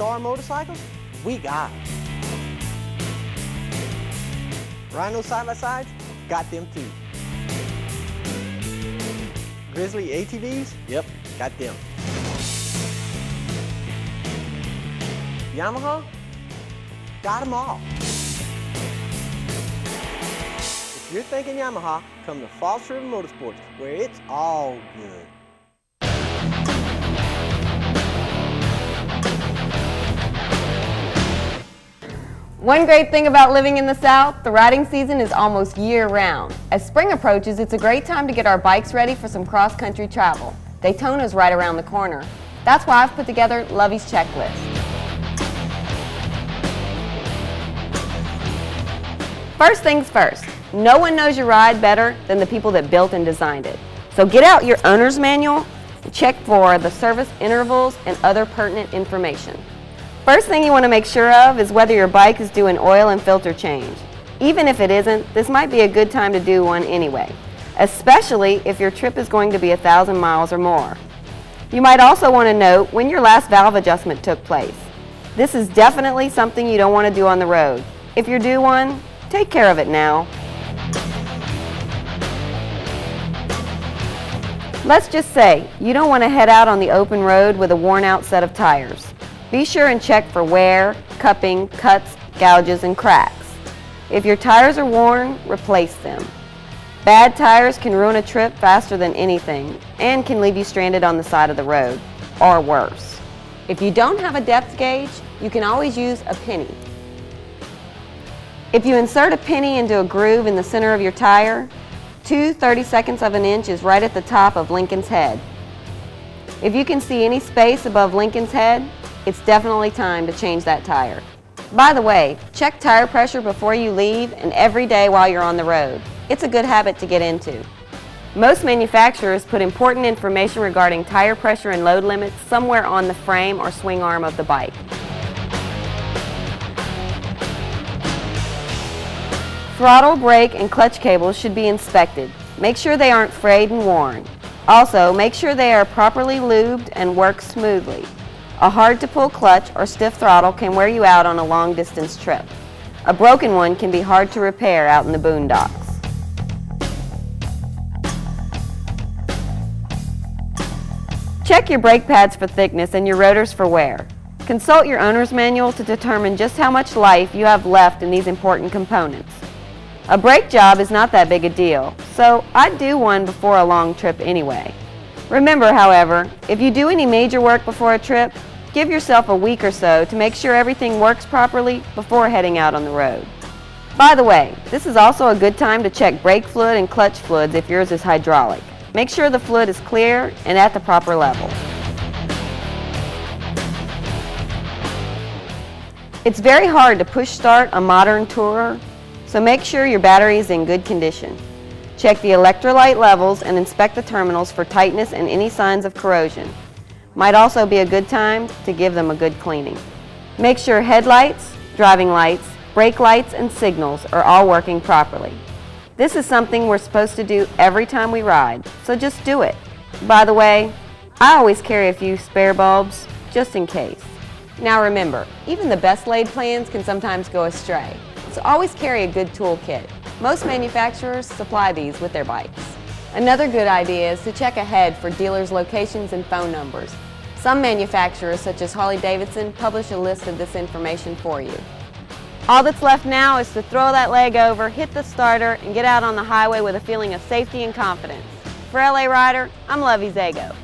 Star motorcycles, we got 'em. Rhino side-by-sides, got them too. Grizzly ATVs, yep, got them. Yamaha, got them all. If you're thinking Yamaha, come to Falls River Motorsports, where it's all good. One great thing about living in the South, the riding season is almost year-round. As spring approaches, it's a great time to get our bikes ready for some cross-country travel. Daytona's right around the corner. That's why I've put together Lovey's Checklist. First things first, no one knows your ride better than the people that built and designed it. So get out your owner's manual and check for the service intervals and other pertinent information. First thing you want to make sure of is whether your bike is due an oil and filter change. Even if it isn't, this might be a good time to do one anyway, especially if your trip is going to be 1,000 miles or more. You might also want to note when your last valve adjustment took place. This is definitely something you don't want to do on the road. If you're due one, take care of it now. Let's just say you don't want to head out on the open road with a worn out set of tires. Be sure and check for wear, cupping, cuts, gouges, and cracks. If your tires are worn, replace them. Bad tires can ruin a trip faster than anything and can leave you stranded on the side of the road, or worse. If you don't have a depth gauge, you can always use a penny. If you insert a penny into a groove in the center of your tire, 2/32 of an inch is right at the top of Lincoln's head. If you can see any space above Lincoln's head, it's definitely time to change that tire. By the way, check tire pressure before you leave and every day while you're on the road. It's a good habit to get into. Most manufacturers put important information regarding tire pressure and load limits somewhere on the frame or swing arm of the bike. Throttle, brake, and clutch cables should be inspected. Make sure they aren't frayed and worn. Also, make sure they are properly lubed and work smoothly. A hard-to-pull clutch or stiff throttle can wear you out on a long-distance trip. A broken one can be hard to repair out in the boondocks. Check your brake pads for thickness and your rotors for wear. Consult your owner's manual to determine just how much life you have left in these important components. A brake job is not that big a deal, so I'd do one before a long trip anyway. Remember, however, if you do any major work before a trip, give yourself a week or so to make sure everything works properly before heading out on the road. By the way, this is also a good time to check brake fluid and clutch fluids if yours is hydraulic. Make sure the fluid is clear and at the proper level. It's very hard to push start a modern tourer, so make sure your battery is in good condition. Check the electrolyte levels and inspect the terminals for tightness and any signs of corrosion. Might also be a good time to give them a good cleaning. Make sure headlights, driving lights, brake lights, and signals are all working properly. This is something we're supposed to do every time we ride, so just do it. By the way, I always carry a few spare bulbs, just in case. Now remember, even the best laid plans can sometimes go astray, so always carry a good toolkit. Most manufacturers supply these with their bikes. Another good idea is to check ahead for dealers' locations and phone numbers. Some manufacturers, such as Harley-Davidson, publish a list of this information for you. All that's left now is to throw that leg over, hit the starter, and get out on the highway with a feeling of safety and confidence. For LA Rider, I'm Lovey Zago.